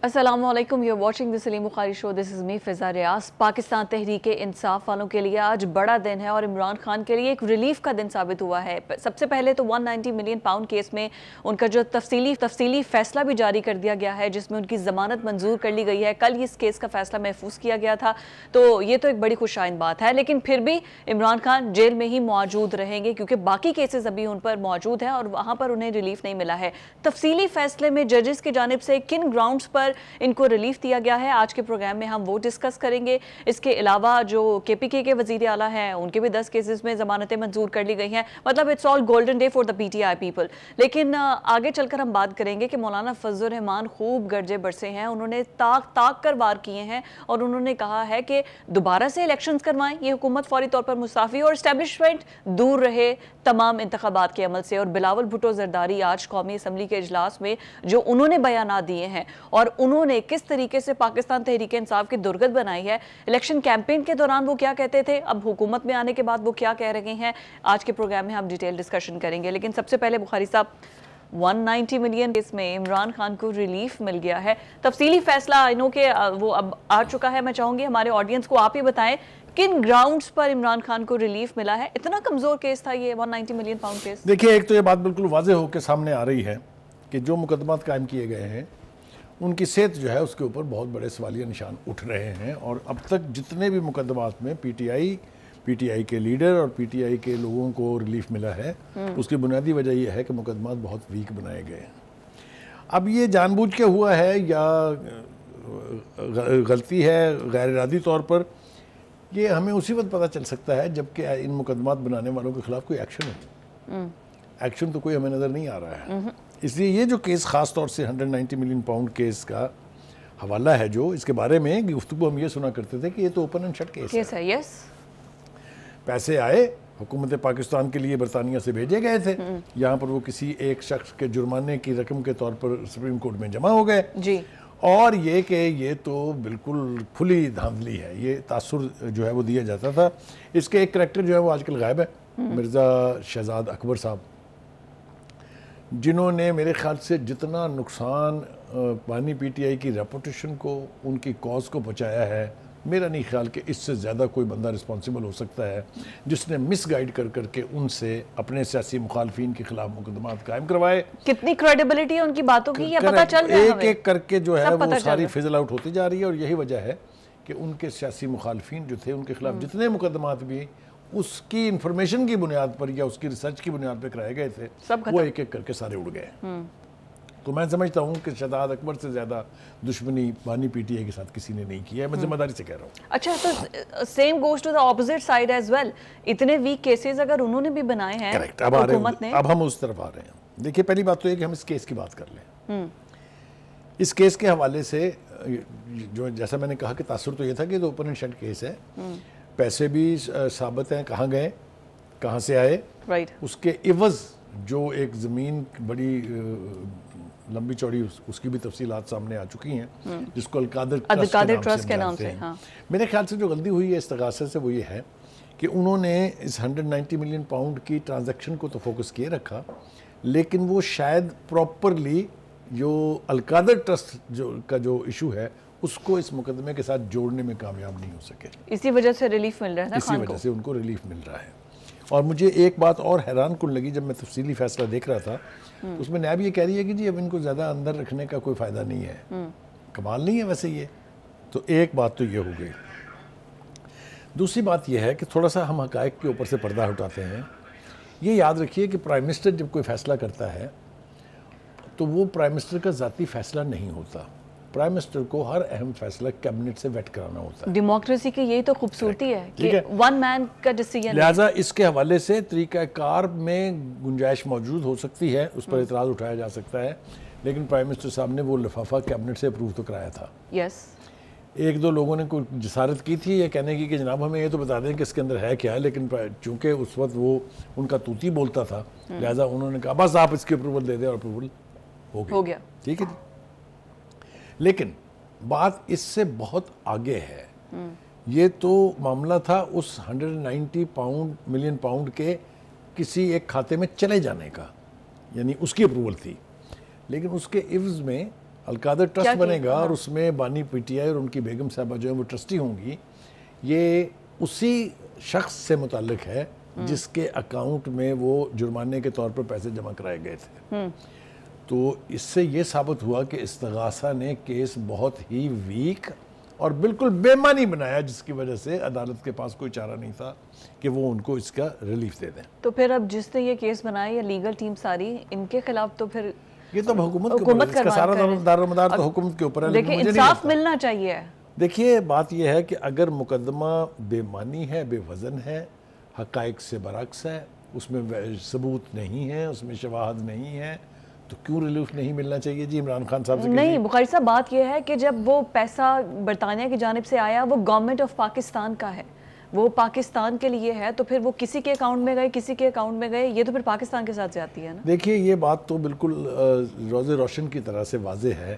السلام علیکم، you watching the سلیم بخاری شو. دس از می فضا ریاض. پاکستان تحریک انصاف والوں کے لیے آج بڑا دن ہے اور عمران خان کے لیے ایک ریلیف کا دن ثابت ہوا ہے. سب سے پہلے تو 190 ملین پاؤنڈ کیس میں ان کا جو تفصیلی فیصلہ بھی جاری کر دیا گیا ہے، جس میں ان کی ضمانت منظور کر لی گئی ہے. کل اس کیس کا فیصلہ محفوظ کیا گیا تھا، تو یہ تو ایک بڑی خوش آئند بات ہے. لیکن پھر بھی عمران خان جیل میں ہی موجود رہیں گے کیونکہ باقی کیسز ابھی ان پر موجود ہیں اور وہاں پر انہیں ریلیف نہیں ملا ہے. تفصیلی فیصلے میں ججز کی جانب سے کن گراؤنڈز پر ان کو ریلیف دیا گیا ہے، آج کے پروگرام میں ہم وہ ڈسکس کریں گے. اس کے علاوہ جو کے پی کے وزیر اعلیٰ ہیں، ان کے بھی 10 کیسز میں ضمانتیں منظور کر لی گئی ہیں. مطلب it's all golden day for the P T I people. لیکن آگے چل کر ہم بات کریں گے کہ مولانا فضل الرحمان خوب گرجے برسے ہیں. انہوں نے تاک کر وار کیے ہیں اور انہوں نے کہا ہے کہ دوبارہ سے الیکشنز کروائیں، یہ حکومت فوری طور پر مستعفی اور اسٹیبلشمنٹ دور رہے تمام انتخابات کے عمل سے. اور بلاول بھٹو زرداری آج قومی اسمبلی کے اجلاس میں جو انہوں نے بیانات دیے ہیں اور انہوں نے کس طریقے سے پاکستان تحریک انصاف کی درگت بنائی ہے، الیکشن کیمپین کے دوران وہ کیا کہتے تھے، اب حکومت میں آنے کے بعد وہ کیا کہہ رہے ہیں، آج کے پروگرام میں ہم ڈیٹیل ڈسکشن کریں گے. لیکن سب سے پہلے بخاری صاحب، 190 ملین کیس میں عمران خان کو ریلیف مل گیا ہے. تفصیلی فیصلہ انہوں کے وہ اب آ چکا ہے. میں چاہوں گی ہمارے آڈینس کو آپ ہی بتائیں کن گراؤنڈز پر عمران خان کو ریلیف ملا ہے. اتنا کمزور کیس تھا یہ 190 ملین پاؤنڈ کیس. دیکھیے، ایک تو یہ بات بالکل واضح ہو کے سامنے آ رہی ہے کہ جو مقدمات قائم کیے گئے ہیں ان کی صحت جو ہے اس کے اوپر بہت بڑے سوالیہ نشان اٹھ رہے ہیں. اور اب تک جتنے بھی مقدمات میں پی ٹی آئی کے لیڈر اور پی ٹی آئی کے لوگوں کو ریلیف ملا ہے، اس کی بنیادی وجہ یہ ہے کہ مقدمات بہت ویک بنائے گئے ہیں. اب یہ جان بوجھ کے ہوا ہے یا غلطی ہے غیر ارادی طور پر، یہ ہمیں اسی وقت پتہ چل سکتا ہے جبکہ ان مقدمات بنانے والوں کے خلاف کوئی ایکشن ہو. ایکشن تو کوئی ہمیں نظر نہیں آ رہا ہے. اس لیے یہ جو کیس خاص طور سے 190 ملین پاؤنڈ کیس کا حوالہ ہے، جو اس کے بارے میں گفتگو ہم یہ سنا کرتے تھے کہ یہ تو اوپن اینڈ شٹ کیس ہے. پیسے آئے حکومت پاکستان کے لیے برطانیہ سے بھیجے گئے تھے، یہاں پر وہ کسی ایک شخص کے جرمانے کی رقم کے طور پر سپریم کورٹ میں جمع ہو گئے جی. اور یہ کہ یہ تو بالکل کھلی دھاندلی ہے، یہ تاثر جو ہے وہ دیا جاتا تھا. اس کے ایک کریکٹر جو ہے وہ آج کل غائب ہے، مرزا شہزاد اکبر صاحب، جنہوں نے میرے خیال سے جتنا نقصان پانی پی ٹی آئی کی ریپوٹیشن کو، ان کی کاز کو پہنچایا ہے، میرا نہیں خیال کہ اس سے زیادہ کوئی بندہ رسپانسیبل ہو سکتا ہے جس نے مس گائیڈ کر کے ان سے اپنے سیاسی مخالفین کے خلاف مقدمات قائم کروائے. کتنی کریڈیبلٹی ہے ان کی باتوں کی، یہ پتہ چل رہا ہے ایک ایک کر کے جو ہے وہ ساری فضل آؤٹ ہوتی جا رہی ہے. اور یہی وجہ ہے کہ ان کے سیاسی مخالفین جو تھے، ان کے خلاف جتنے مقدمات بھی اس کی انفارمیشن کی بنیاد پر یا اس کی ریسرچ کی بنیاد پر کرائے گئے تھے، وہ ایک ایک کر کے سارے اڑ گئے. تو میں سمجھتا ہوں کہ شہزاد اکبر سے زیادہ دشمنی بانی پی ٹی آئی کے ساتھ کسی نے نہیں کی ہے. میں ذمہ داری سے کہہ رہا ہوں. اچھا، تو same goes to the opposite side as well. اتنے ویک کیسز اگر انہوں نے بھی بنائے ہیں حکومت نے. اب ہم اس طرف آ رہے ہیں. دیکھیے، پہلی بات تو یہ کہ ہم اس کیس کی بات کر لیں. اس کیس کے حوالے سے جو جیسا میں نے کہا کہ تاثر تو یہ تھا کہ یہ اوپن اینڈ شٹ کیس ہے. پیسے بھی ثابت ہیں کہاں گئے، کہاں سے آئے. اس کے عوض جو ایک زمین بڑی لمبی چوڑی، اس کی بھی تفصیلات سامنے آ چکی ہیں، جس کو القادر ٹرسٹ کے نام سے. میرے خیال سے جو غلطی ہوئی ہے استغاثے سے وہ یہ ہے کہ انہوں نے اس 190 ملین پاؤنڈ کی ٹرانزیکشن کو تو فوکس کیے رکھا، لیکن وہ شاید پراپرلی جو القادر ٹرسٹ کا جو ایشو ہے اس کو اس مقدمے کے ساتھ جوڑنے میں کامیاب نہیں ہو سکے. اسی وجہ سے ریلیف مل رہا ہے. اسی وجہ سے ان کو ریلیف مل رہا ہے. اور مجھے ایک بات اور حیران کن لگی جب میں تفصیلی فیصلہ دیکھ رہا تھا، اس میں نیب یہ کہہ رہی ہے کہ جی اب ان کو زیادہ اندر رکھنے کا کوئی فائدہ نہیں ہے. کمال نہیں ہے ویسے یہ تو. ایک بات تو یہ ہو گئی. دوسری بات یہ ہے کہ تھوڑا سا ہم حقائق کے اوپر سے پردہ ہٹاتے ہیں. یہ یاد رکھیے کہ پرائم منسٹر جب کوئی فیصلہ کرتا ہے تو وہ پرائم منسٹر کا ذاتی فیصلہ نہیں ہوتا. پرائم منسٹر کو ہر اہم فیصلہ کیبنٹ سے ویٹ کرانا ہوتا ہے. ڈیموکریسی کی یہی تو خوبصورتی ہے کہ ون مین کا ڈیسیژن. لہٰذا اس کے حوالے سے طریقہ کار میں گنجائش موجود ہو سکتی ہے، اس پر اعتراض اٹھایا جا سکتا ہے. لیکن پرائم منسٹر صاحب نے وہ لفافہ کیبنٹ سے اپروو تو کرایا تھا. ایک دو لوگوں نے کوئی جسارت کی تھی یہ کہنے کی کہ جناب ہمیں یہ تو بتا دیں کہ اس کے اندر ہے کیا ہے، لیکن چونکہ اس وقت وہ ان کا طوطی بولتا تھا، لہٰذا انہوں نے کہا بس آپ اس کی اپروول دے دیں، اور اپروول ہو گیا. ٹھیک ہے جی. لیکن بات اس سے بہت آگے ہے. یہ تو معاملہ تھا اس 190 ملین پاؤنڈ کے کسی ایک کھاتے میں چلے جانے کا، یعنی اس کی اپروول تھی. لیکن اس کے عوض میں القادر ٹرسٹ بنے گا اور اس میں بانی پی ٹی آئی اور ان کی بیگم صاحبہ جو ہیں وہ ٹرسٹی ہوں گی. یہ اسی شخص سے متعلق ہے جس کے اکاؤنٹ میں وہ جرمانے کے طور پر پیسے جمع کرائے گئے تھے. تو اس سے یہ ثابت ہوا کہ استغاثہ نے کیس بہت ہی ویک اور بالکل بے معنی بنایا، جس کی وجہ سے عدالت کے پاس کوئی چارہ نہیں تھا کہ وہ ان کو اس کا ریلیف دے دیں. تو پھر اب جس نے یہ کیس بنایا یا لیگل ٹیم ساری ان کے خلاف تو پھر یہ تو حکومت کا سارا دار و مدار تو حکومت کے اوپر ہے. لیکن انصاف ملنا چاہیے. دیکھیے بات یہ ہے کہ اگر مقدمہ بے معنی ہے، بے وزن ہے، حقائق سے برعکس ہے، اس میں ثبوت نہیں ہے، اس میں شواہد نہیں ہے، تو کیوں ریلیف نہیں ملنا چاہیے؟ جی عمران خان صاحب سے نہیں بخاری صاحب، بات یہ ہے کہ جب وہ پیسہ برطانیہ کی جانب سے آیا وہ گورنمنٹ آف پاکستان کا ہے، وہ پاکستان کے لیے ہے، تو پھر وہ کسی کے اکاؤنٹ میں گئے، کسی کے اکاؤنٹ میں گئے، یہ تو پھر پاکستان کے ساتھ زیادتی ہے نا. دیکھیے یہ بات تو بالکل روز روشن کی طرح سے واضح ہے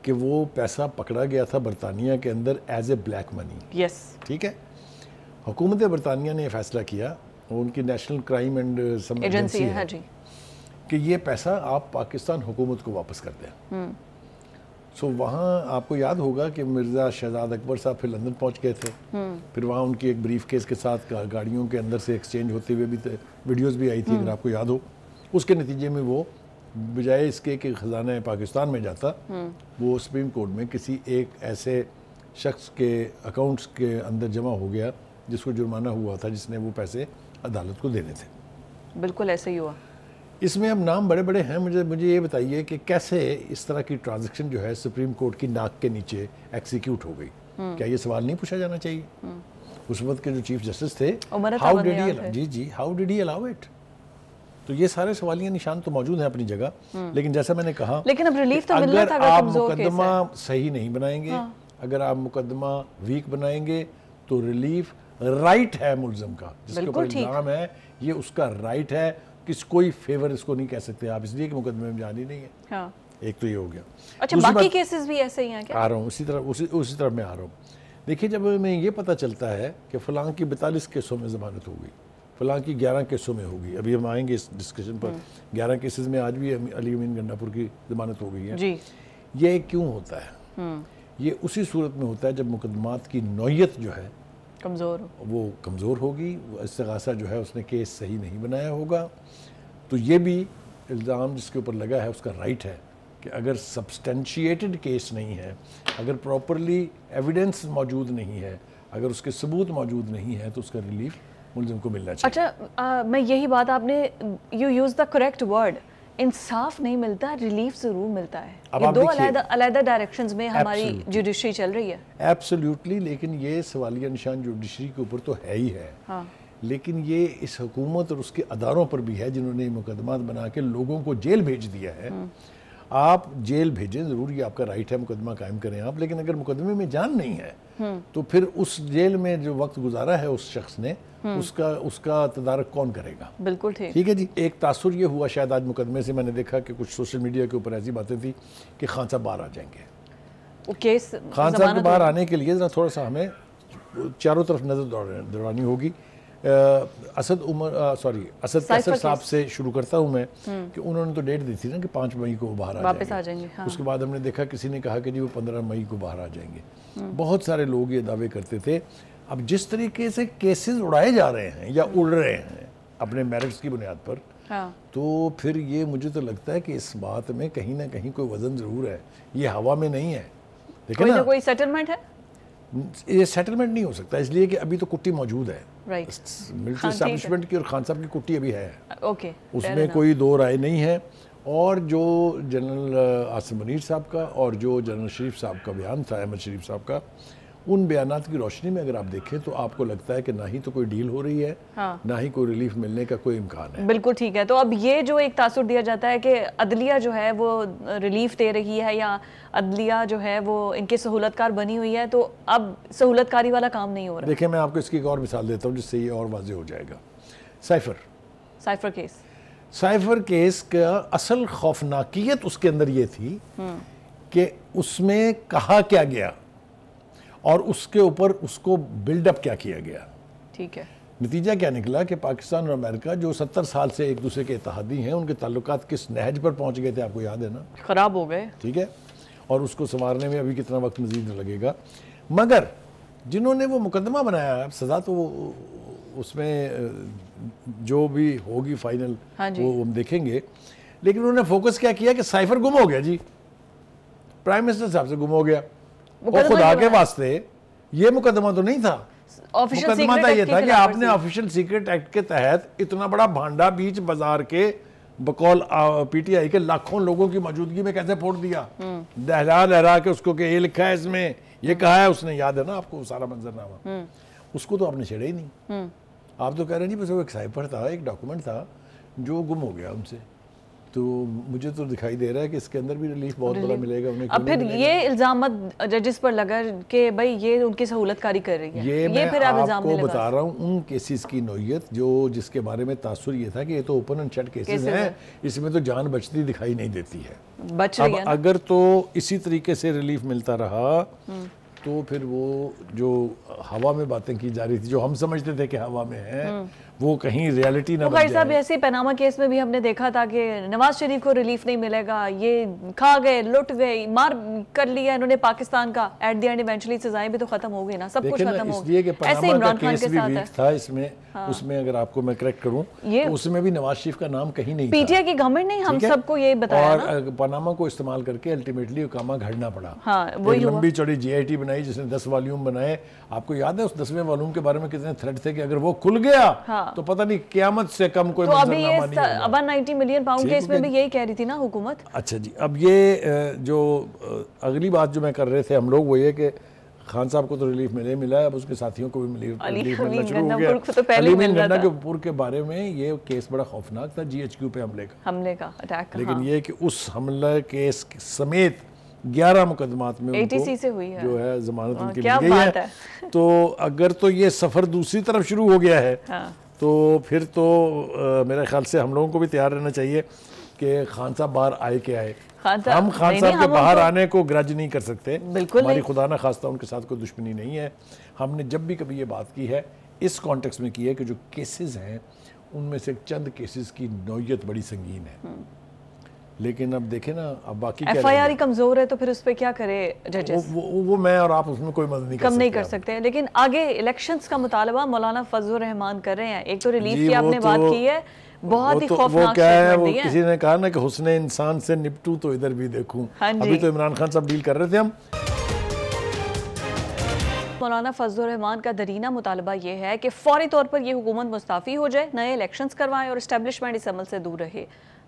کہ وہ پیسہ پکڑا گیا تھا برطانیہ کے اندر ایز اے بلیک منی. یس ٹھیک ہے. حکومت برطانیہ نے یہ فیصلہ کیا، ان کی نیشنل کرائم اینڈ ایجنسی ہے جی، کہ یہ پیسہ آپ پاکستان حکومت کو واپس کر دیں. سو وہاں آپ کو یاد ہوگا کہ مرزا شہزاد اکبر صاحب پھر لندن پہنچ گئے تھے، پھر وہاں ان کی ایک بریف کیس کے ساتھ گاڑیوں کے اندر سے ایکسچینج ہوتے ہوئے بھی ویڈیوز بھی آئی تھی اگر آپ کو یاد ہو. اس کے نتیجے میں وہ بجائے اس کے کہ خزانہ پاکستان میں جاتا، وہ سپریم کورٹ میں کسی ایک ایسے شخص کے اکاؤنٹس کے اندر جمع ہو گیا جس کو جرمانہ ہوا تھا، جس نے وہ پیسے عدالت کو دینے تھے. بالکل ایسے ہی ہوا. اس میں اب نام بڑے بڑے ہیں. مجھے یہ بتائیے کہ کیسے اس طرح کی ٹرانزیکشن جو ہے سپریم کورٹ کی ناک کے نیچے ایکسیکیوٹ ہو گئی؟ کیا یہ سوال نہیں پوچھا جانا چاہیے؟ اس وقت کے جو چیف جسٹس تھے، how did he allow it? تو یہ سارے سوالیہ نشان تو موجود ہیں اپنی جگہ، لیکن جیسا میں نے کہا، لیکن اب ریلیف تو اگر آپ مقدمہ صحیح نہیں بنائیں گے، اگر آپ مقدمہ ویک بنائیں گے تو ریلیف رائٹ ہے ملزم کا، جس کے اوپر الزام ہے، یہ اس کا رائٹ ہے. کوئی فیور اس کو نہیں کہہ سکتے آپ، اس لیے کہ مقدمے میں جان ہی نہیں ہے. ایک تو یہ ہو گیا. اچھا باقی کیسز بھی ایسے ہی ہیں کیا؟ آ رہا ہوں اسی طرح میں آ رہا ہوں. دیکھیے جب ہمیں یہ پتہ چلتا ہے کہ فلاں کی 42 کیسوں میں ضمانت ہو گئی، فلاں کی 11 کیسوں میں ہوگی، ابھی ہم آئیں گے اس ڈسکشن پر، 11 کیسز میں آج بھی علی امین گنڈا پور کی ضمانت ہو گئی ہے. جی یہ کیوں ہوتا ہے؟ یہ اسی صورت میں ہوتا ہے جب مقدمات کی نوعیت جو ہے وہ کمزور ہوگی، استغاثہ جو ہے اس نے کیس صحیح نہیں بنایا ہوگا. تو یہ بھی الزام جس کے اوپر لگا ہے اس کا رائٹ ہے کہ اگر سبسٹینشیٹڈ کیس نہیں ہے، اگر پراپرلی ایویڈنس موجود نہیں ہے، اگر اس کے ثبوت موجود نہیں ہے، تو اس کا ریلیف ملزم کو ملنا چاہیے. اچھا میں یہی بات آپ نے you use the correct word, انصاف نہیں ملتا، ریلیف ضرور ملتا ہے. یہ دو علیحدہ ڈائریکشنز میں ہماری جوڈیشری چل رہی ہے. ایبسلیوٹلی. لیکن یہ سوالیہ نشان جوڈیشری کے اوپر تو ہے ہی ہے، لیکن یہ اس حکومت اور اس کے اداروں پر بھی ہے جنہوں نے مقدمات بنا کے لوگوں کو جیل بھیج دیا ہے. آپ جیل بھیجیں، ضرور یہ آپ کا رائٹ ہے، مقدمہ قائم کریں آپ، لیکن اگر مقدمے میں جان نہیں ہے تو پھر اس جیل میں جو وقت گزارا ہے اس شخص نے، اس کا تدارک کون کرے گا؟ بالکل ٹھیک ہے جی. ایک تاثر یہ ہوا شاید آج مقدمے سے، میں نے دیکھا کہ کچھ سوشل میڈیا کے اوپر ایسی باتیں تھی کہ خان صاحب باہر آ جائیں گے. خان صاحب کے باہر آنے کے لیے ذرا تھوڑا سا ہمیں چاروں طرف نظر دوڑانی ہوگی. اسد کیسر صاحب سے شروع کرتا ہوں میں کہ انہوں نے تو ڈیٹ دی تھی نا کہ 5 مئی کو وہ باہر آ جائیں گے. اس کے بعد ہم نے دیکھا کسی نے کہا کہ جی وہ 15 مئی کو باہر آ جائیں گے. بہت سارے لوگ یہ دعوے کرتے تھے. اب جس طریقے سے کیسز اڑائے جا رہے ہیں یا اڑ رہے ہیں اپنے میرٹس کی بنیاد پر، تو پھر یہ مجھے تو لگتا ہے کہ اس بات میں کہیں نہ کہیں کوئی وزن ضرور ہے. یہ ہوا میں نہیں ہے. کوئی سیٹلمنٹ ہے؟ یہ سیٹلمنٹ نہیں ہو سکتا، اس لیے کہ ابھی تو کٹی موجود ہے ملٹری اسٹیبلشمنٹ کی، اور خان صاحب کی کٹی ابھی ہے، اس میں کوئی دو رائے نہیں ہے. اور جو جنرل عاصم منیر صاحب کا اور جو جنرل شریف صاحب کا بیان تھا، احمد شریف صاحب کا، ان بیانات کی روشنی میں اگر آپ دیکھیں تو آپ کو لگتا ہے کہ نہ ہی تو کوئی ڈیل ہو رہی ہے، نہ ہی کوئی ریلیف ملنے کا کوئی امکان ہے. بالکل ٹھیک ہے. تو اب یہ جو ایک تاثر دیا جاتا ہے کہ عدلیہ جو ہے وہ ریلیف دے رہی ہے یا عدلیہ جو ہے وہ ان کے سہولت کار بنی ہوئی ہے، تو اب سہولت کاری والا کام نہیں ہو رہا. دیکھیں میں آپ کو اس کی ایک اور مثال دیتا ہوں جس سے یہ اور واضح ہو جائے گا. سائفر کیس کا اصل خوفناکیت اس کے اندر یہ تھی کہ اس میں کہا کیا گیا اور اس کے اوپر اس کو بلڈ اپ کیا کیا گیا. ٹھیک ہے. نتیجہ کیا نکلا کہ پاکستان اور امریکہ جو 70 سال سے ایک دوسرے کے اتحادی ہیں، ان کے تعلقات کس نہج پر پہنچ گئے تھے آپ کو یاد ہے نا؟ خراب ہو گئے. ٹھیک ہے. اور اس کو سنوارنے میں ابھی کتنا وقت مزید لگے گا. مگر جنہوں نے وہ مقدمہ بنایا سزا تو وہ اس میں جو بھی ہوگی فائنل وہ ہم دیکھیں گے. لیکن انہوں نے فوکس کیا کیا کہ سائفر گم ہو گیا جی, پرائم منسٹر صاحب سے گم ہو گیا. اور خدا کے واسطے یہ مقدمہ تو نہیں تھا, مقدمہ تھا یہ تھا کہ آپ نے آفیشل سیکرٹ ایکٹ کے تحت اتنا بڑا بھانڈا بیچ بازار کے بقول پی ٹی آئی کے لاکھوں لوگوں کی موجودگی میں کیسے پھوڑ دیا, دہلا لہرا کے اس کو کہ یہ لکھا ہے اس میں, یہ کہا ہے اس نے, یاد ہے نا آپ کو سارا منظرنامہ, اس کو تو آپ نے چھیڑا ہی نہیں. آپ تو کہہ رہے ہیں جی بس وہ ایک سائفر تھا, ایک ڈاکومنٹ تھا جو گم ہو گیا ان سے. تو مجھے تو دکھائی دے رہا ہے کہ اس کے اندر بھی ریلیف بہت بڑا ملے گا انہیں. اب پھر یہ الزامات ججز پر لگا کہ بھائی یہ ان کی سہولت کاری کر رہی ہے, یہ پھر آپ کو بتا رہا ہوں ان کیسز کی نوعیت جس کے بارے میں تاثر یہ تھا کہ یہ تو اوپن اینڈ شٹ کیسز ہیں, اس میں تو جان بچتی دکھائی نہیں دیتی ہے. اب اگر تو اسی طریقے سے ریلیف ملتا رہا تو پھر وہ جو ہوا میں باتیں کی جا رہی تھی, جو ہم سمجھتے تھے کہ ہوا میں ہے, وہ کہیں ریالٹی نہ بن جائے. صاحب ایسے پاناما کیس میں بھی ہم نے دیکھا تھا کہ نواز شریف کو ریلیف نہیں ملے گا, یہ کھا گئے, لٹ گئے, مار کر لیا انہوں نے پاکستان کا, ایٹ دی اینڈ ایونچولی سزائیں بھی تو ختم ہو گئی نا, سب کچھ ختم ہو گیا. ایسے عمران خان کے ساتھ ہے تھا اس میں اگر آپ کو میں کریکٹ کروں تو اس میں بھی نواز شریف کا نام کہیں نہیں تھا. پی ٹی آئی کی گورنمنٹ نے ہم سب کو یہ بتایا نا, اور پاناما کو استعمال کر کے الٹیمیٹلی اقامہ گھڑنا پڑا. ایک لمبی چوڑی جی آئی ٹی بنائی جس نے 10 والیوم بنائے. آپ کو یاد ہے اس 10ویں والیوم کے بارے میں کتنے تھریڈ تھے کہ اگر وہ کھل گیا تو پتہ نہیں قیامت سے کم کوئی منظرنامہ نہیں ہوگا. اب 90 ملین پاؤنڈ کیس میں بھی یہی کہہ رہی تھی نا حکومت. اچھا جی, اب یہ جو اگلی بات جو میں کر رہے تھے ہم لوگ وہ یہ کہ خان صاحب کو تو ریلیف ملا ہے, اب اس کے ساتھیوں کو بھی ریلیف ملنا شروع ہو گیا. علیم گنڈا کے پور کے بارے میں یہ کیس بڑا خوفناک تھا, جی ایچ کیو پہ حملے کا اٹیک کا. لیکن یہ کہ اس حملہ کیس سمیت 11 مقدمات میں ان کو جو ہے ضمانت ان کی مل گئی ہے. تو اگر تو یہ سفر دوسری طرف شروع ہو گیا ہے تو پھر تو میرے خیال سے ہم لوگوں کو بھی تیار رہنا چاہیے کہ خان صاحب باہر آئے کہ آئے. ہم خان صاحب کے باہر آنے کو گرج نہیں کر سکتے, ہماری خدا نہ خواستہ ان کے ساتھ کوئی دشمنی نہیں ہے. ہم نے جب بھی کبھی یہ بات کی ہے اس کانٹیکس میں کی ہے کہ جو کیسز ہیں ان میں سے چند کیسز کی نوعیت بڑی سنگین ہے. لیکن اب دیکھیں نا, اب باقی ایف آئی آر ہی کمزور ہے تو پھر اس پہ کیا کرے ججز, وہ میں اور آپ اس میں کوئی مدد نہیں کر سکتے. لیکن آگے الیکشنز کا مطالبہ مولانا فضل الرحمان کر رہے ہیں. ایک تو ریلیف کی آپ نے بات کی ہے, بہت ہی خوفناک سٹیٹمنٹ دی ہے. کسی نے کہا نا کہ حسن انسان سے نپٹوں تو ادھر بھی دیکھوں. ابھی تو عمران خان صاحب ڈیل کر رہے تھے ہم. مولانا فضل الرحمان کا درینہ مطالبہ یہ ہے کہ فوری طور پر یہ حکومت مستعفی ہو جائے, نئے الیکشنز کروائیں اور اسٹیبلشمنٹ اس عمل سے دور رہے.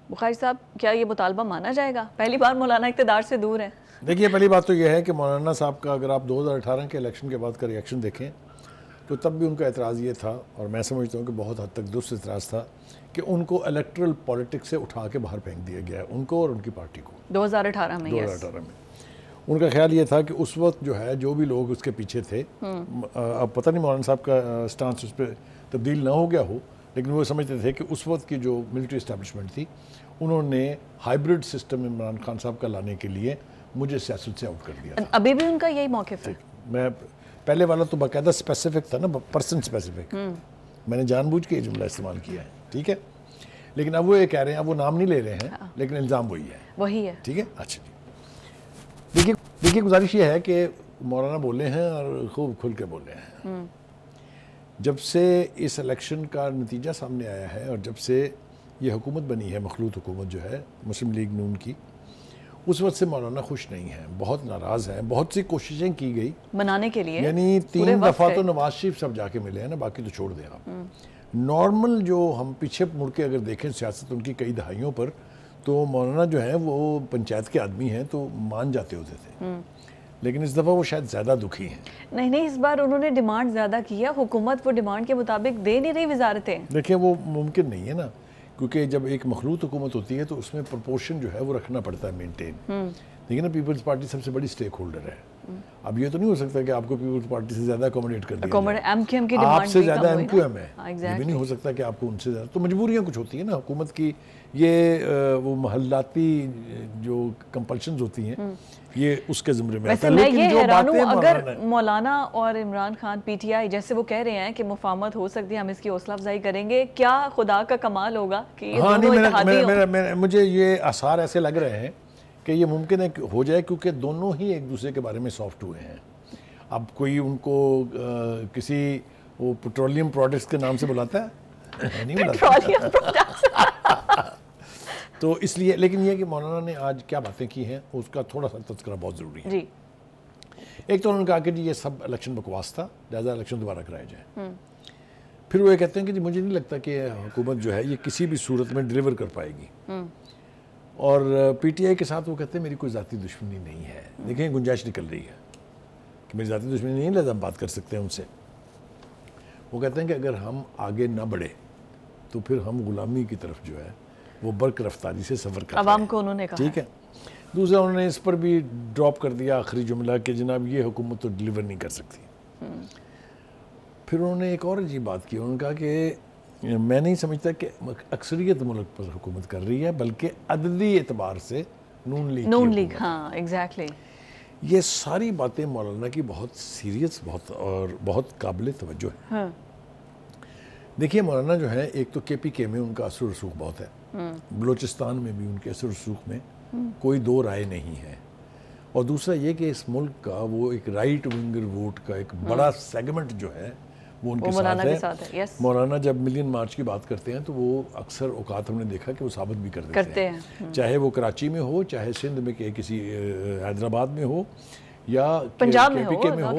بخاری صاحب کیا یہ مطالبہ مانا جائے گا؟ پہلی بار مولانا اقتدار سے دور ہیں. دیکھیے پہلی بات تو یہ ہے کہ مولانا صاحب کا اگر آپ 2018 کے الیکشن کے بعد کا ریاکشن دیکھیں تو تب بھی ان کا اعتراض یہ تھا, اور میں سمجھتا ہوں کہ بہت حد تک درست اعتراض تھا, کہ ان کو الیکٹرل پولیٹکس سے اٹھا کے باہر پھینک دیا گیا ہے, ان کو اور ان کی پارٹی کو. 2018 میں ان کا خیال یہ تھا کہ اس وقت جو ہے جو بھی لوگ اس کے پیچھے تھے, اب پتہ نہیں مولانا صاحب کا سٹانس اس پہ تبدیل نہ ہو گیا ہو, لیکن وہ سمجھتے تھے کہ اس وقت کی جو ملٹری اسٹیبلشمنٹ تھی انہوں نے ہائیبرڈ سسٹم عمران خان صاحب کا لانے کے لیے مجھے سیاست سے آؤٹ کر دیا. ابھی بھی ان کا یہی موقف ہے. میں پہلے والا تو باقاعدہ اسپیسیفک تھا نا, پرسن اسپیسیفک, میں نے جان بوجھ کے یہ جملہ استعمال کیا ہے, ٹھیک ہے. لیکن اب وہ یہ کہہ رہے ہیں, اب وہ نام نہیں لے رہے ہیں, لیکن الزام وہی ہے, ٹھیک ہے. اچھا جی, دیکھیے گزارش یہ ہے کہ مولانا بولے ہیں اور خوب کھل کے بولے ہیں. جب سے اس الیکشن کا نتیجہ سامنے آیا ہے اور جب سے یہ حکومت بنی ہے, مخلوط حکومت جو ہے مسلم لیگ نون کی, اس وقت سے مولانا خوش نہیں ہیں, بہت ناراض ہیں. بہت سی کوششیں کی گئی بنانے کے لیے, یعنی 3 دفعہ تو نواز شریف سب جا کے ملے ہیں نا, باقی تو چھوڑ دیں آپ. نارمل جو ہم پیچھے مڑ کے اگر دیکھیں سیاست ان کی کئی دہائیوں پر, تو مولانا جو ہیں وہ پنچایت کے آدمی ہیں تو مان جاتے ہوتے تھے. لیکن اس دفعہ وہ شاید زیادہ دکھی ہیں. نہیں اس بار انہوں نے ڈیمانڈ زیادہ کی ہے, حکومت وہ ڈیمانڈ کے مطابق دے نہیں رہی وزارتیں. دیکھیں وہ ممکن نہیں ہے نا, کیونکہ جب ایک مخلوط حکومت ہوتی ہے تو اس میں پرپورشن جو ہے وہ رکھنا پڑتا ہے, مینٹین. دیکھیں نا, پیپلز پارٹی سب سے بڑی سٹیک ہولڈر ہے. اب یہ تو نہیں ہو سکتا کہ آپ کو پیپلز پارٹی سے زیادہ اکوموڈیٹ کر دیا, آپ سے زیادہ ایم کیو ایم ہے, یہ بھی نہیں ہو سکتا کہ آپ کو ان سے زیادہ. تو مجبوریاں کچھ ہوتی ہیں نا حکومت کی, یہ وہ محلاتی جو کمپلشنز ہوتی ہیں یہ اس کے زمرے میں آتا ہے. لیکن یہ حیران ہوں اگر مولانا اور عمران خان پی ٹی آئی جیسے وہ کہہ رہے ہیں کہ مفاہمت ہو سکتی ہے, ہم اس کی حوصلہ افزائی کریں گے, کیا خدا کا کمال ہوگا کہ یہ دونوں اتحادی ہوں؟ مجھے یہ آثار ایسے لگ رہے ہیں کہ یہ ممکن ہے کہ ہو جائے کیونکہ دونوں ہی ایک دوسرے کے بارے میں سافٹ ہوئے ہیں. اب کوئی ان کو کسی وہ پیٹرولیم پروڈکٹس کے نام سے بلاتا ہے نہیں بلاتا. تو اس لیے لیکن یہ کہ مولانا نے آج کیا باتیں کی ہیں اس کا تھوڑا سا تذکرہ بہت ضروری ہے. ایک تو انہوں نے کہا کہ جی یہ سب الیکشن بکواس تھا, لہٰذا الیکشن دوبارہ کرائے جائے. پھر وہ یہ کہتے ہیں کہ جی مجھے نہیں لگتا کہ حکومت جو ہے یہ کسی بھی صورت میں ڈیلیور کر پائے گی. اور پی ٹی آئی کے ساتھ وہ کہتے ہیں میری کوئی ذاتی دشمنی نہیں ہے. دیکھیں گنجائش نکل رہی ہے کہ میری ذاتی دشمنی نہیں ہے, لہٰذا ہم بات کر سکتے ہیں ان سے. وہ کہتے ہیں کہ اگر ہم آگے نہ بڑھے تو پھر ہم غلامی کی طرف جو ہے وہ برق رفتاری سے سفر کرتے ہیں. عوام کو انہوں نے کہا. ٹھیک ہے. دوسرا انہوں نے اس پر بھی ڈراپ کر دیا آخری جملہ کہ جناب یہ حکومت تو ڈیلیور نہیں کر سکتی. پھر انہوں نے ایک اور عجیب بات کی. انہوں نے کہا کہ میں نہیں سمجھتا کہ اکثریت ملک پر حکومت کر رہی ہے بلکہ عددی اعتبار سے نون لیگ. ہاں ایگزیکٹلی. یہ ساری باتیں مولانا کی بہت سیریس بہت قابل توجہ ہے. دیکھیے مولانا جو ہے ایک تو کے پی کے میں ان کا اثر و رسوخ بہت ہے, بلوچستان میں بھی ان کے اثر و رسوخ میں کوئی دو رائے نہیں ہے. اور دوسرا یہ کہ اس ملک کا وہ ایک رائٹ ونگر ووٹ کا ایک بڑا سیگمنٹ جو ہے وہ ان کے ساتھ ہے. مولانا جب ملین مارچ کی بات کرتے ہیں تو وہ اکثر اوقات ہم نے دیکھا کہ وہ ثابت بھی کر دیتے ہیں, چاہے وہ کراچی میں ہو, چاہے سندھ میں کسی حیدرآباد میں ہو, یا پنجاب میں ہو,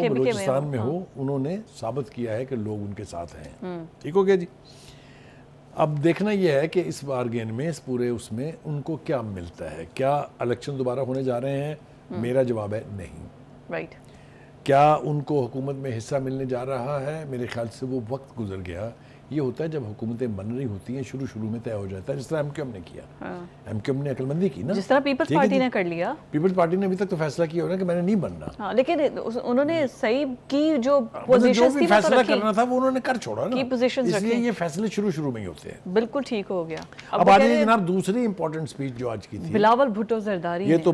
بلوچستان میں ہو, انہوں نے ثابت کیا ہے کہ لوگ ان کے ساتھ ہیں. ٹھیک ہو گیا جی. اب دیکھنا یہ ہے کہ اس بارگین میں اس پورے اس میں ان کو کیا ملتا ہے. کیا الیکشن دوبارہ ہونے جا رہے ہیں؟ میرا جواب ہے نہیں. رائٹ. کیا ان کو حکومت میں حصہ ملنے جا رہا ہے؟ میرے خیال سے وہ وقت گزر گیا. یہ ہوتا ہے جب حکومتیں بن رہی ہوتی ہیں شروع میں طے ہو جاتا ہے, جس طرح ایم کیو ایم نے کیا. ایم کیو ایم نے عقل مندی کی نا, جس طرح پیپلز پارٹی نے کر لیا. پیپلز پارٹی نے ابھی تک تو فیصلہ کیا ہو رہا ہے کہ میں نے نہیں بننا, لیکن انہوں نے صحیح کی جو پوزیشنز تھی فیصلہ کرنا تھا وہ انہوں نے کر چھوڑا نا, اس لیے یہ فیصلے شروع میں ہی ہوتے ہیں. بالکل ٹھیک ہو گیا. اب آ جائیے جناب دوسری امپورٹنٹ سپیچ جو آج کی تھی بلاول بھٹو زرداری. یہ تو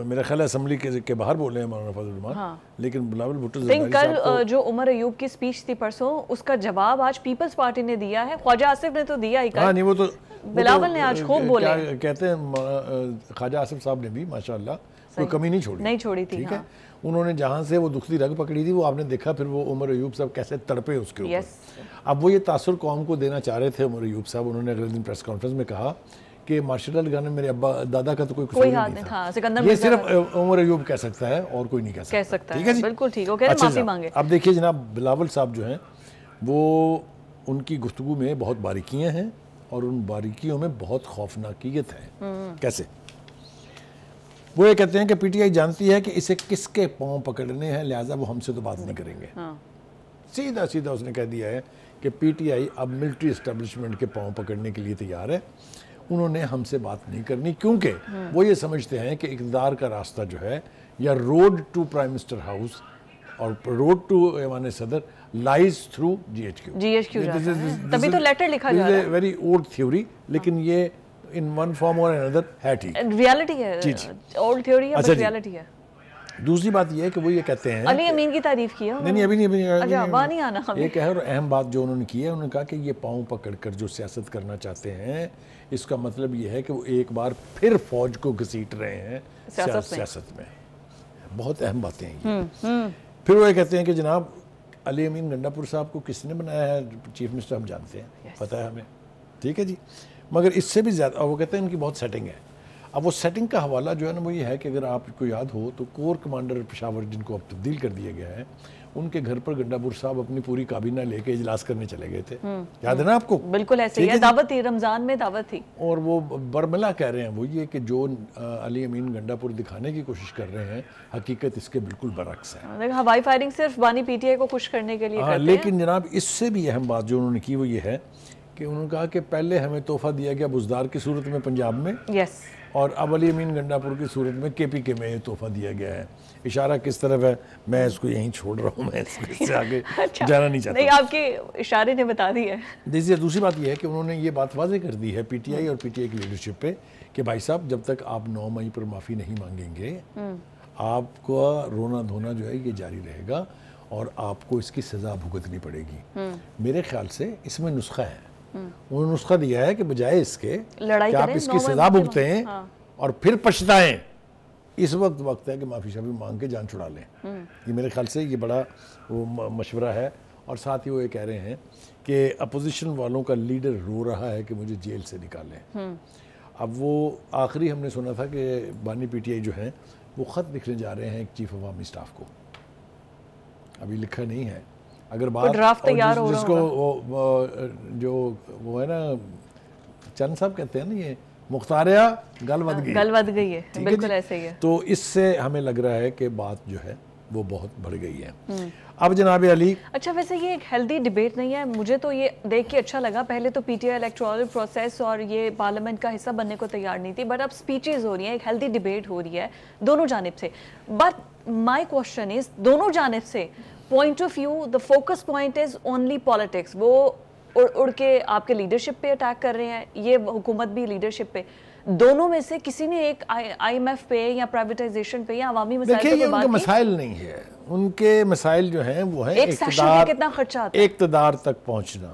میرا خیال ہے اسمبلی کے باہر بولے ہیں مولانا فضل الرحمان, لیکن بلاول بھٹو زرداری کل جو عمر ایوب کی سپیچ تھی پرسوں, اس کا جواب آج پیپلز پارٹی نے دیا ہے. خواجہ آصف نے تو دیا ہی. ہاں نہیں, وہ تو بلاول نے آج خوب بولے. کہتے ہیں خواجہ آصف صاحب نے بھی ماشاءاللہ کوئی کمی نہیں چھوڑی تھی. ٹھیک ہے. انہوں نے جہاں سے وہ دکھتی رگ پکڑی تھی وہ آپ نے دیکھا, پھر وہ عمر ایوب صاحب کیسے تڑپے اس کے اوپر. اب وہ یہ تاثر قوم کو دینا چاہ رہے تھے عمر ایوب صاحب. انہوں نے اگلے دن پریس کانفرنس میں کہا کہ مارشل علی خان نے میرے ابا دادا کا تو کوئی قصور نہیں تھا, یہ صرف عمر ایوب کہہ سکتا ہے اور کوئی نہیں کہہ سکتا. ٹھیک ہے جی, بالکل ٹھیک. وہ کہہ رہے معافی مانگے. اب دیکھیے جناب بلاول صاحب جو ہیں وہ ان کی گفتگو میں بہت باریکیاں ہیں اور ان باریکیوں میں بہت خوفناکیت ہے. کیسے؟ وہ یہ کہتے ہیں کہ پی ٹی آئی جانتی ہے کہ اسے کس کے پاؤں پکڑنے ہیں, لہٰذا وہ ہم سے تو بات نہیں کریں گے. سیدھا اس نے کہہ دیا ہے کہ پی ٹی آئی اب ملٹری اسٹیبلشمنٹ کے پاؤں پکڑنے کے لیے تیار ہے. انہوں نے ہم سے بات نہیں کرنی کیونکہ وہ یہ سمجھتے ہیں کہ اقتدار کا راستہ جو ہے یا road to prime minister house اور روڈ ٹو ایوان صدر لائز تھرو جی ایچ کیو. تبھی تو لیٹر لکھا جا رہا ہے. ویری اولڈ تھیوری, لیکن یہ ان ون فارم اور انادر ہے ٹھیک. ریالٹی ہے, اولڈ تھیوری ہے بٹ ریالٹی ہے. دوسری بات یہ ہے کہ وہ یہ کہتے ہیں علی امین کی تعریف کی ہے. نہیں ابھی نہیں آنا. ایک ہے اور اہم بات جو انہوں نے کی ہے, انہوں نے کہا کہ یہ پاؤں پکڑ کر جو سیاست کرنا چاہتے ہیں اس کا مطلب یہ ہے کہ وہ ایک بار پھر فوج کو گھسیٹ رہے ہیں سیاست میں. بہت اہم باتیں ہیں یہ. پھر وہ یہ کہتے ہیں کہ جناب علی امین گنڈا پور صاحب کو کس نے بنایا ہے چیف منسٹر ہم جانتے ہیں, پتہ ہے ہمیں. ٹھیک ہے جی, مگر اس سے بھی زیادہ, اور وہ کہتے ہیں ان کی بہت سیٹنگ ہے. اب وہ سیٹنگ کا حوالہ جو ہے نا وہ یہ ہے کہ اگر آپ کو یاد ہو تو کور کمانڈر پشاور جن کو اب تبدیل کر دیا گیا ہے, ان کے گھر پر گنڈا پور صاحب اپنی پوری کابینہ لے کے اجلاس کرنے چلے گئے تھے. یاد ہے نا آپ کو؟ بالکل ایسے ہی دعوت تھی, رمضان میں دعوت تھی. اور وہ برملا کہہ رہے ہیں وہ یہ کہ جو علی امین گنڈا پور دکھانے کی کوشش کر رہے ہیں حقیقت اس کے بالکل برعکس ہے. ہوائی فائرنگ صرف بانی پی ٹی آئی کو خوش کرنے کے لیے کرتے ہیں. لیکن جناب اس سے بھی اہم بات جو انہوں نے کی وہ یہ ہے کہ انہوں نے کہا کہ پہلے ہمیں تحفہ دیا گیا بزدار کی صورت میں پنجاب میں, اور اب علی امین گنڈا پور کی صورت میں کے پی کے میں تحفہ دیا گیا ہے. اشارہ کس طرف ہے میں اس کو یہیں چھوڑ رہا ہوں, میں اس سے آگے جانا نہیں چاہتا. نہیں, آپ کے اشارے نے بتا دی ہے. دوسری بات یہ ہے کہ انہوں نے یہ بات واضح کر دی ہے پی ٹی آئی اور پی ٹی آئی کی لیڈرشپ پہ کہ بھائی صاحب جب تک آپ 9 مئی پر معافی نہیں مانگیں گے آپ کو رونا دھونا جو ہے یہ جاری رہے گا اور آپ کو اس کی سزا بھگتنی پڑے گی. میرے خیال سے اس میں نسخہ ہے. انہوں نے نسخہ دیا ہے کہ بجائے اس کے کہ آپ اس کی سزا بھگتیں اور پھر پچھتائیں اس وقت ہے کہ معافی شافی مانگ کے جان چھڑا لیں. یہ میرے خیال سے یہ بڑا وہ مشورہ ہے. اور ساتھ ہی وہ یہ کہہ رہے ہیں کہ اپوزیشن والوں کا لیڈر رو رہا ہے کہ مجھے جیل سے نکالیں. اب وہ آخری ہم نے سنا تھا کہ بانی پی ٹی آئی جو ہیں وہ خط لکھنے جا رہے ہیں ایک چیف عوامی اسٹاف کو. ابھی لکھا نہیں ہے. اگر بات جس کو جو وہ ہے نا چند صاحب کہتے ہیں نا یہ مختاریہ گل ود گئی ہے. بالکل ایسے ہی ہے. تو اس سے ہمیں لگ رہا ہے کہ بات جو ہے وہ بہت بڑھ گئی ہے. اب جناب علی, اچھا ویسے یہ ایک ہیلدی ڈیبیٹ نہیں ہے. مجھے تو یہ دیکھ کے اچھا لگا. پہلے تو پی ٹی آئی الیکٹورل پروسیس اور یہ پارلیمنٹ کا حصہ بننے کو تیار نہیں تھی, بٹ اب سپیچز ہو رہی ہیں, ایک ہیلدی ڈیبیٹ ہو رہی ہے دونوں جانب سے. بٹ مائی کوشچن از دونوں جانب سے point of view the focus point is only politics. وہ اڑ کے آپ کے لیڈرشپ پہ اٹیک کر رہے ہیں, یہ حکومت بھی لیڈرشپ پہ. دونوں میں سے کسی نے ایک آئی ایم ایف پہ یا پرائیویٹائزیشن پہ یا عوامی مسائل پہ بات کی؟ دیکھیں یہ ان کے مسائل نہیں ہے. ان کے مسائل جو ہیں وہ ہیں اقتدار تک پہنچنا.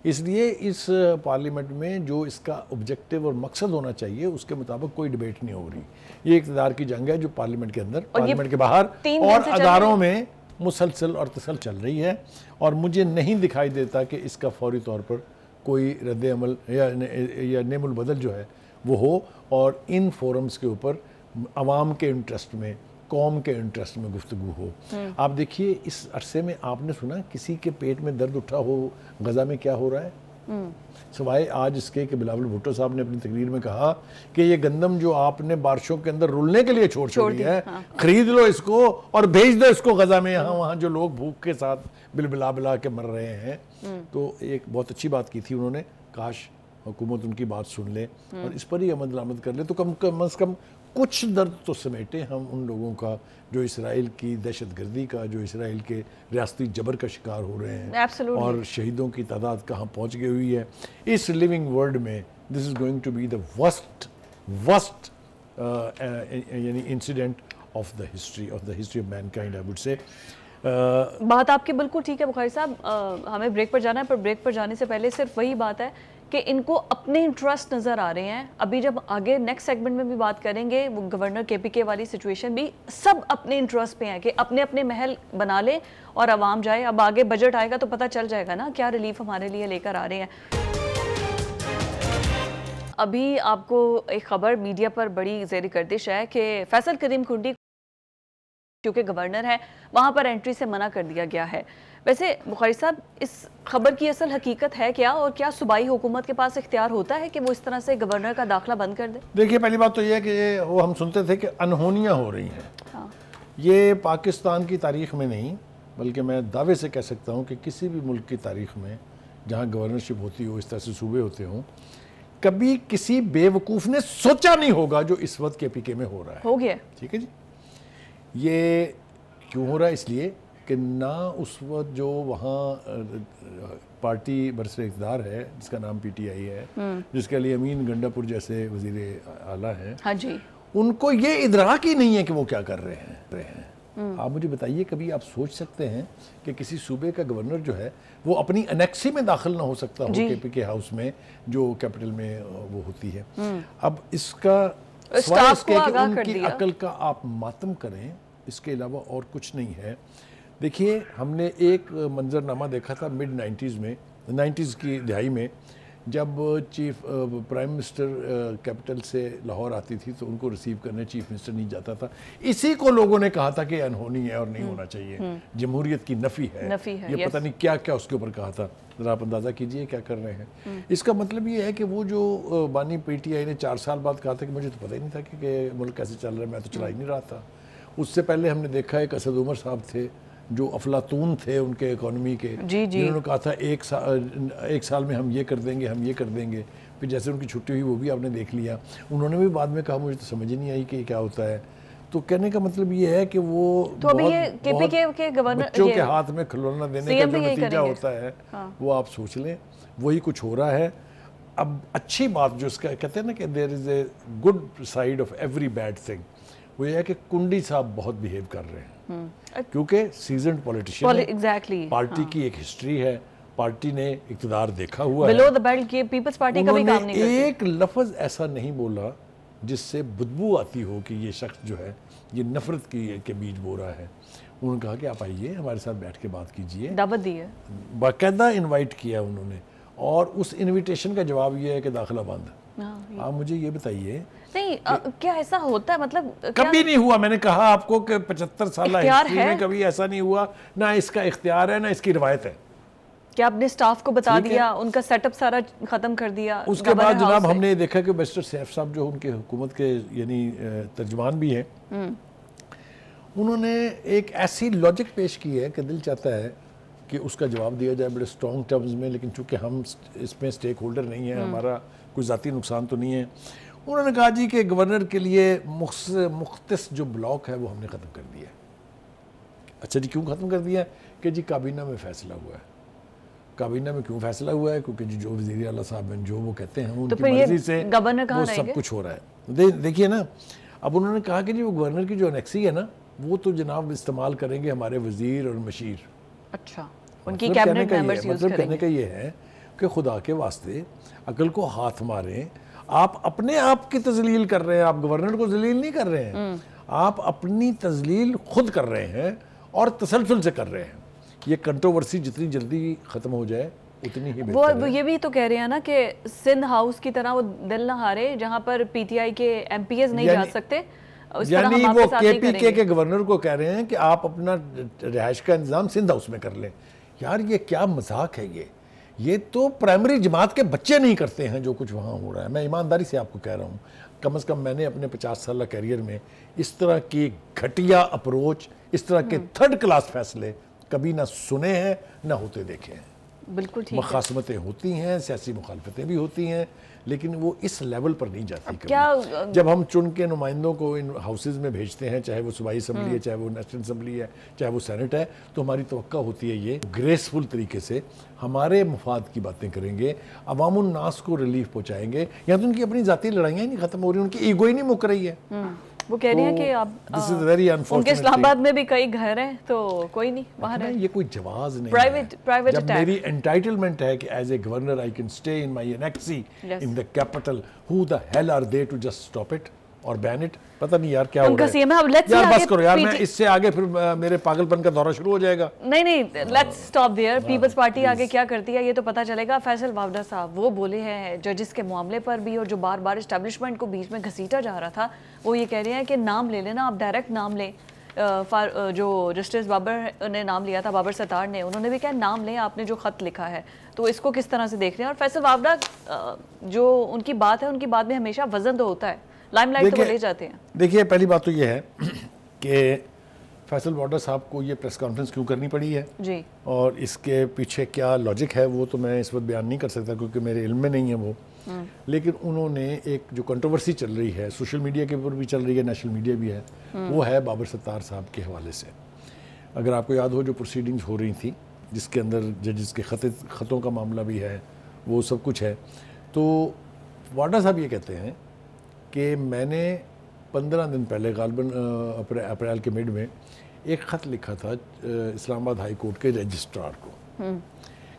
اس لیے اس پارلیمنٹ میں جو اس کا آبجیکٹیو اور مقصد ہونا چاہیے اس کے مطابق کوئی ڈیبیٹ نہیں ہو رہی. یہ اقتدار کی جنگ ہے جو پارلیمنٹ کے اندر, پارلیمنٹ کے باہر اور اداروں میں مسلسل اور تسل چل رہی ہے. اور مجھے نہیں دکھائی دیتا کہ اس کا فوری طور پر کوئی رد عمل یا نیم البدل جو ہے وہ ہو, اور ان فورمز کے اوپر عوام کے انٹرسٹ میں, قوم کے انٹرسٹ میں گفتگو ہو. آپ دیکھیے اس عرصے میں آپ نے سنا کسی کے پیٹ میں درد اٹھا ہو غزہ میں کیا ہو رہا ہے؟ سوائے آج اس کے کہ بلاول بھٹو صاحب نے اپنی تقریر میں کہا کہ یہ گندم جو آپ نے بارشوں کے اندر رولنے کے لیے چھوڑ دی ہے, خرید لو اس کو اور بھیج دو اس کو غزہ میں, یہاں وہاں جو لوگ بھوک کے ساتھ بلا کے مر رہے ہیں. تو ایک بہت اچھی بات کی تھی انہوں نے, کاش حکومت ان کی بات سن لے اور اس پر ہی عمل درآمد کر لے تو کم از کم کچھ درد تو سمیٹے ہم ان لوگوں کا جو اسرائیل کی دہشت گردی کا, جو اسرائیل کے ریاستی جبر کا شکار ہو رہے ہیں اور شہیدوں کی تعداد کہاں پہنچ گئی ہوئی ہے. اس لیونگ ورلڈ میں this is going to be the worst یعنی incident of the history of mankind I would say. بات آپ کی بالکل ٹھیک ہے بخاری صاحب. ہمیں بریک پر جانا ہے, پر بریک پر جانے سے پہلے صرف وہی بات ہے کہ ان کو اپنے انٹرسٹ نظر آ رہے ہیں. ابھی جب آگے نیکسٹ سیگمنٹ میں بھی بات کریں گے, وہ گورنر کے پی کے والی سچویشن بھی, سب اپنے انٹرسٹ پہ ہیں کہ اپنے اپنے محل بنا لیں اور عوام جائے. اب آگے بجٹ آئے گا تو پتہ چل جائے گا نا کیا ریلیف ہمارے لیے لے کر آ رہے ہیں. ابھی آپ کو ایک خبر میڈیا پر بڑی زیر گردش ہے کہ فیصل کریم کنڈی کیونکہ گورنر ہے وہاں پر انٹری سے منع کر دیا گیا ہے. ویسے بخاری صاحب اس خبر کی اصل حقیقت ہے کیا, اور کیا صوبائی حکومت کے پاس اختیار ہوتا ہے کہ وہ اس طرح سے گورنر کا داخلہ بند کر دے؟ دیکھیے پہلی بات تو یہ ہے کہ وہ ہم سنتے تھے کہ انہونیاں ہو رہی ہیں. یہ پاکستان کی تاریخ میں نہیں بلکہ میں دعوے سے کہہ سکتا ہوں کہ کسی بھی ملک کی تاریخ میں جہاں گورنرشپ ہوتی ہو, اس طرح سے صوبے ہوتے ہوں, کبھی کسی بے وقوف نے سوچا نہیں ہوگا جو اس وقت کے پی کے میں ہو رہا ہے. ہو گیا. ٹھیک ہے جی. یہ کیوں ہو رہا ہے؟ اس لیے کہ نہ اس وقت جو وہاں پارٹی برسر اقتدار ہے جس کا نام پی ٹی آئی ہے, جس کے لیے امین گنڈا پور جیسے وزیر اعلیٰ ہیں, ان کو یہ ادراک ہی نہیں ہے کہ وہ کیا کر رہے ہیں. آپ مجھے بتائیے کبھی آپ سوچ سکتے ہیں کہ کسی صوبے کا گورنر جو ہے وہ اپنی انیکسی میں داخل نہ ہو سکتا ہو کے پی کے ہاؤس میں جو کیپٹل میں وہ ہوتی ہے؟ اب اس کا سوائے اس کے کہ ان کی عقل کا آپ ماتم کریں, اس کے علاوہ اور کچھ نہیں ہے. دیکھیے ہم نے ایک منظرنامہ دیکھا تھا مڈ 90s کی دہائی میں, جب چیف پرائم منسٹر کیپٹل سے لاہور آتی تھی تو ان کو ریسیو کرنے چیف منسٹر نہیں جاتا تھا. اسی کو لوگوں نے کہا تھا کہ انہونی ہے اور نہیں ہونا چاہیے, جمہوریت کی نفی ہے, یہ پتہ نہیں کیا کیا اس کے اوپر کہا تھا. ذرا آپ اندازہ کیجئے کیا کر رہے ہیں. اس کا مطلب یہ ہے کہ وہ جو بانی پی ٹی آئی نے 4 سال بعد کہا تھا کہ مجھے تو پتہ ہی نہیں تھا کہ ملک کیسے چل رہا ہے, میں تو چلا ہی نہیں رہا تھا. اس سے پہلے ہم نے دیکھا ایک اسد عمر صاحب تھے جو افلاطون تھے ان کے اکانومی کے, جنہوں نے کہا تھا ایک سال میں ہم یہ کر دیں گے, پھر جیسے ان کی چھٹی ہوئی وہ بھی آپ نے دیکھ لیا. انہوں نے بھی بعد میں کہا مجھے تو سمجھ ہی نہیں آئی کہ کیا ہوتا ہے. تو کہنے کا مطلب یہ ہے کہ وہ بچوں کے ہاتھ میں کھلونا دینے کا جو نتیجہ ہوتا ہے وہ آپ سوچ لیں, وہی کچھ ہو رہا ہے. اب اچھی بات جو اس کا کہتے ہیں نا کہ there is a good side of every bad thing, وہ یہ ہے کہ کنڈی صاحب بہت بیہیو کر رہے ہیں کیونکہ سیزنڈ پولیٹیشین ہے, پارٹی کی ایک ہسٹری ہے, پارٹی نے اقتدار دیکھا ہوا ہے. بلو دی بیلٹ کی پیپلز پارٹی کبھی کام نہیں کرتی. ایک لفظ ایسا نہیں بولا جس سے بدبو آتی ہو کہ یہ شخص جو ہے یہ نفرت کے بیج بو رہا ہے. انہوں نے کہا کہ آپ آئیے ہمارے ساتھ بیٹھ کے بات کیجئے. دعوت دی ہے, باقاعدہ انوائٹ کیا انہوں نے, اور اس انویٹیشن کا جواب یہ ہے کہ داخلہ بند. آپ مجھے یہ بتائیے نہیں کیا ایسا ہوتا ہے, مطلب کبھی نہیں ہوا. میں نے کہا آپ کو کہ 75 سالہ ہسٹری میں کبھی ایسا نہیں ہوا, نہ اس کا اختیار ہے نہ اس کی روایت ہے. کیا آپ نے سٹاف کو بتا دیا, ان کا سیٹ اپ سارا ختم کر دیا؟ اس کے بعد جناب ہم نے دیکھا کہ مسٹر سیف صاحب جو ان کے حکومت کے یعنی ترجمان بھی ہیں, انہوں نے ایک ایسی لاجک پیش کی ہے کہ دل چاہتا ہے کہ اس کا جواب دیا جائے بڑے سٹرونگ ٹرمز میں, لیکن چونکہ ہم اس میں سٹیک ہولڈر نہیں ہیں, ہمارا کوئی ذاتی نقصان تو نہیں ہے. انہوں نے کہا جی کہ گورنر کے لیے مختص جو بلاک ہے وہ ہم نے ختم کر دیا ہے. اچھا جی کیوں ختم کر دیا ہے؟ کہ جی کابینہ میں فیصلہ ہوا ہے. کابینہ میں کیوں فیصلہ ہوا ہے؟ کیونکہ جی جو وزیر اعلیٰ صاحب ہیں جو وہ کہتے ہیں ان کی مرضی سے وہ سب کچھ ہو رہا ہے. دیکھیے نا, اب انہوں نے کہا کہ جی وہ گورنر کی جو انیکسی ہے نا وہ تو جناب استعمال کریں گے ہمارے وزیر اور مشیر. اچھا, ان کی کیبنٹ ممبرز یوز کریں گے. مطلب کہنے کا یہ ہے کہ خدا کے واسطے عقل کو ہاتھ ماریں. آپ اپنے آپ کی تذلیل کر رہے ہیں, آپ گورنر کو ذلیل نہیں کر رہے ہیں, آپ اپنی تذلیل خود کر رہے ہیں اور تسلسل سے کر رہے ہیں. یہ کنٹروورسی جتنی جلدی ختم ہو جائے اتنی ہی بہتر ہے. وہ یہ بھی تو کہہ رہے ہیں نا کہ سندھ ہاؤس کی طرح وہ دل نہ ہارے جہاں پر پی ٹی آئی کے ایم پی ایز نہیں جا سکتے, یعنی وہ کے پی کے گورنر کو کہہ رہے ہیں کہ آپ اپنا رہائش کا انتظام سندھ ہاؤس میں کر لیں. یار یہ کیا مذاق ہے, یہ تو پرائمری جماعت کے بچے نہیں کرتے ہیں جو کچھ وہاں ہو رہا ہے. میں ایمانداری سے آپ کو کہہ رہا ہوں, کم از کم میں نے اپنے 50 سالہ کیریئر میں اس طرح کی گھٹیا اپروچ, اس طرح کے تھرڈ کلاس فیصلے کبھی نہ سنے ہیں نہ ہوتے دیکھے ہیں. بالکل ٹھیک ہے, مخاصمتیں ہوتی ہیں, سیاسی مخالفتیں بھی ہوتی ہیں, لیکن وہ اس لیول پر نہیں جاتی. کبھی جب ہم چن کے نمائندوں کو ان ہاؤسز میں بھیجتے ہیں, چاہے وہ صوبائی اسمبلی ہے, چاہے وہ نیشنل اسمبلی ہے, چاہے وہ سینٹ ہے, تو ہماری توقع ہوتی ہے یہ گریسفل طریقے سے ہمارے مفاد کی باتیں کریں گے, عوام الناس کو ریلیف پہنچائیں گے. یا تو ان کی اپنی ذاتی لڑائیاں ہی نہیں ختم ہو رہی, ان کی ایگو ہی نہیں مک رہی ہے. وہ کہہ رہی ہیں کہ اب ان کے اسلام آباد میں بھی کئی گھر ہیں تو کوئی نہیں وہاں رہے. یہ کوئی جواز نہیں ہے. جب میری انٹائٹلمنٹ ہے کہ as a governor I can stay in my annexe in the capital, who the hell are they to just stop it اور بین اٹ. پتہ نہیں یار کیا ہو رہا ہے. یار بس کرو یار, میں اس سے آگے پھر میرے پاگل پن کا دورہ شروع ہو جائے گا. نہیں, let's stop there. Peoples Party آگے کیا کرتی ہے یہ تو پتہ چلے گا. فیصل واوڈا صاحب وہ بولے ہیں ججز کے معاملے پر بھی, اور جو بار بار اسٹیبلشمنٹ کو بیچ میں گھسیٹا جا رہا تھا, وہ یہ کہہ رہے ہیں کہ نام لے لینا, آپ ڈائریکٹ نام لیں. جو جسٹس بابر نے نام لیا تھا, بابر ستار نے, انہوں نے بھی کہا نام لیں آپ نے جو خط لکھا ہے. تو اس کو کس طرح سے دیکھ رہے ہیں؟ اور فیصل واوڈا جو ان کی بات ہے, ان کی بات میں ہمیشہ وزن تو ہوتا ہے, لائم لائٹ تو وہ لے جاتے ہیں. دیکھیے پہلی بات تو یہ ہے کہ فیصل واوڈا صاحب کو یہ پریس کانفرنس کیوں کرنی پڑی ہے جی, اور اس کے پیچھے کیا لاجک ہے وہ تو میں اس وقت بیان نہیں کر سکتا کیونکہ میرے علم میں نہیں ہے وہ. لیکن انہوں نے ایک جو کنٹروورسی چل رہی ہے, سوشل میڈیا کے اوپر بھی چل رہی ہے, نیشنل میڈیا بھی ہے, وہ ہے بابر ستار صاحب کے حوالے سے. اگر آپ کو یاد ہو جو پروسیڈنگز ہو رہی تھیں جس کے اندر ججز کے خطوں کا معاملہ بھی ہے, وہ سب کچھ ہے, تو واڈا صاحب یہ کہتے ہیں کہ میں نے 15 دن پہلے غالباً اپریل کے مڈ میں ایک خط لکھا تھا اسلام آباد ہائی کورٹ کے رجسٹرار کو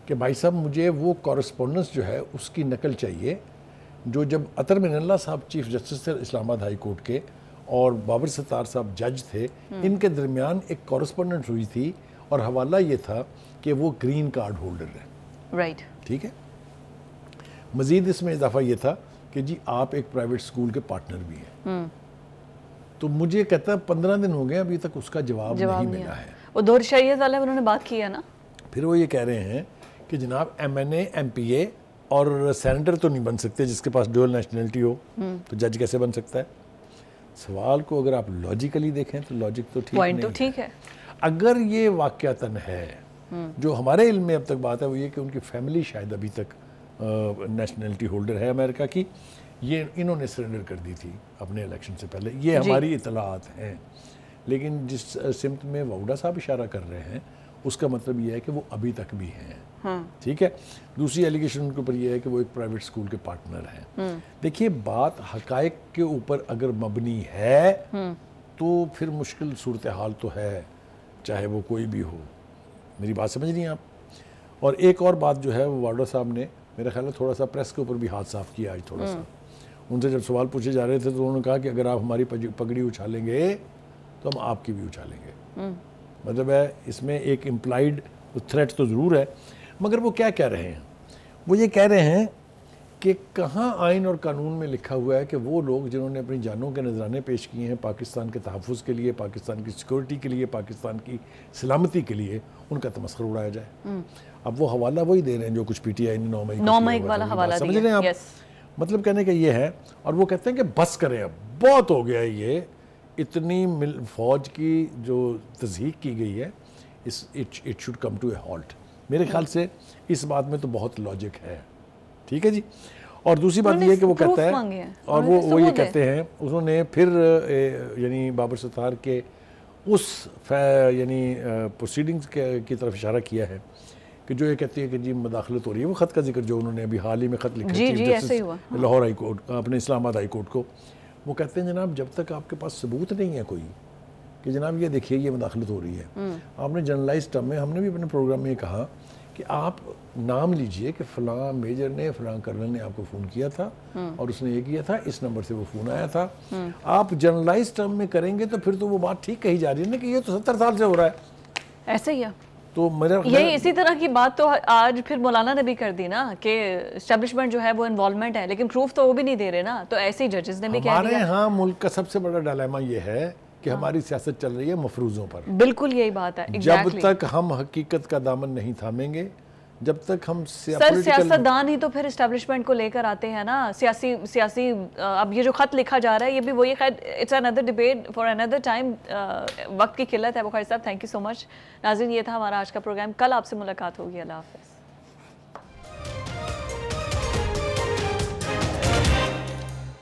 کہ بھائی صاحب مجھے وہ کورسپونڈنس جو ہے اس کی نقل چاہیے جو جب عطر من اللہ صاحب چیف جسٹس تھے اسلام آباد ہائی کورٹ کے اور بابر ستار صاحب جج تھے, ان کے درمیان ایک کورسپونڈنس ہوئی تھی اور حوالہ یہ تھا کہ وہ گرین کارڈ ہولڈر ہے. رائٹ, ٹھیک ہے. مزید اس میں اضافہ یہ تھا کہ جی آپ ایک پرائیویٹ سکول کے پارٹنر بھی ہیں. تو مجھے کہتا ہے 15 دن ہو گئے ابھی تک اس کا جواب نہیں ملا ہے. وہ دور شریعت والے انہوں نے بات کی ہے نا. پھر وہ یہ کہہ رہے ہیں کہ جناب ایم این اے, ایم پی اے اور سینیٹر تو نہیں بن سکتے جس کے پاس ڈوئل نیشنلٹی ہو, تو جج کیسے بن سکتا ہے؟ سوال کو اگر آپ لاجیکلی دیکھیں تو لاجک تو ٹھیک ہے. اگر یہ واقعتاً ہے, جو ہمارے علم میں اب تک بات ہے وہ یہ کہ ان کی فیملی شاید ابھی تک نیشنلٹی ہولڈر ہے امریکہ کی, یہ انہوں نے سرنڈر کر دی تھی اپنے الیکشن سے پہلے, یہ ہماری اطلاعات ہیں. لیکن جس سمت میں واوڈا صاحب اشارہ کر رہے ہیں اس کا مطلب یہ ہے کہ وہ ابھی تک بھی ہیں. ٹھیک ہے. دوسری ایلیگیشن ان کے اوپر یہ ہے کہ وہ ایک پرائیویٹ اسکول کے پارٹنر ہیں. دیکھیے بات حقائق کے اوپر اگر مبنی ہے تو پھر مشکل صورتحال تو ہے, چاہے وہ کوئی بھی ہو. میری بات سمجھ رہی ہیں آپ؟ اور ایک اور بات جو ہے وہ واوڈا صاحب نے میرا خیال ہے تھوڑا سا پریس کے اوپر بھی ہاتھ صاف کیا آج تھوڑا سا. ان سے جب سوال پوچھے جا رہے تھے تو انہوں نے کہا کہ اگر آپ ہماری پگڑی اچھالیں گے تو ہم آپ کی بھی اچھالیں گے. مطلب ہے اس میں ایک امپلائڈ تھریٹ تو ضرور ہے. مگر وہ کیا کہہ رہے ہیں؟ وہ یہ کہہ رہے ہیں کہ کہاں آئین اور قانون میں لکھا ہوا ہے کہ وہ لوگ جنہوں نے اپنی جانوں کے نذرانے پیش کیے ہیں پاکستان کے تحفظ کے لیے, پاکستان کی سیکورٹی کے لیے, پاکستان کی سلامتی کے لیے, ان کا تمسخر اڑایا جائے. اب وہ حوالہ وہی دے رہے ہیں جو کچھ پی ٹی آئی نے 9 مئی والا حوالہ سمجھ رہے ہیں آپ؟ مطلب کہنے کا یہ ہے, اور وہ کہتے ہیں کہ بس کریں, اب بہت ہو گیا ہے یہ, اتنی فوج کی جو تضحیق کی گئی ہے, it should come to a halt. میرے خیال سے اس بات میں تو بہت لاجک ہے. ٹھیک ہے جی. اور دوسری بات یہ ہے کہ وہ کہتا ہے, اور وہ یہ کہتے ہیں, انہوں نے پھر یعنی بابر ستار کے اس یعنی پروسیڈنگز کی طرف اشارہ کیا ہے کہ جو یہ کہتی ہے کہ جی مداخلت ہو رہی ہے. وہ خط کا ذکر جو انہوں نے ابھی حال ہی میں خط لکھا chief justice Lahore high court, اپنے اسلام آباد ہائی کورٹ کو, وہ کہتے ہیں جناب جب تک آپ کے پاس ثبوت نہیں ہے کوئی کہ جناب یہ دیکھیے یہ مداخلت ہو رہی ہے, آپ نے جرنلائز ٹرم میں, ہم نے بھی اپنے پروگرام میں یہ کہا کہ آپ نام لیجئے کہ فلاں میجر نے, فلاں کرنل نے آپ کو فون کیا تھا اور اس نے یہ کیا تھا, اس نمبر سے وہ فون آیا تھا. آپ جرنلائز ٹرم میں کریں گے تو پھر تو وہ بات ٹھیک کہی جا رہی ہے نا کہ یہ تو 70 سال سے ہو رہا ہے. ایسے ہی ہے. تو یہی اسی طرح کی بات تو آج پھر مولانا نے بھی کر دی نا کہ اسٹیبلشمنٹ جو ہے وہ انوالومنٹ ہے, لیکن پروف تو وہ بھی نہیں دے رہے نا. تو ایسے ہی ججز نے بھی کہہ دیا. ہمارے ہاں ملک کا سب سے بڑا ڈائلیما یہ ہے کہ ہماری سیاست چل رہی ہے مفروضوں پر. بالکل یہی بات ہے. جب تک ہم حقیقت کا دامن نہیں تھامیں گے, جب تک ہم سیاستدان ہی تو پھر اسٹیبلشمنٹ کو لے کر آتے ہیں نا, سیاسی اب یہ جو خط لکھا جا رہا ہے یہ بھی وہی, خیر it's under debate for under time. وقت کی قلت ہے. بخاری صاحب تھینک یو سو مچ. ناظرین یہ تھا ہمارا آج کا پروگرام. کل آپ سے ملاقات ہوگی. اللہ حافظ.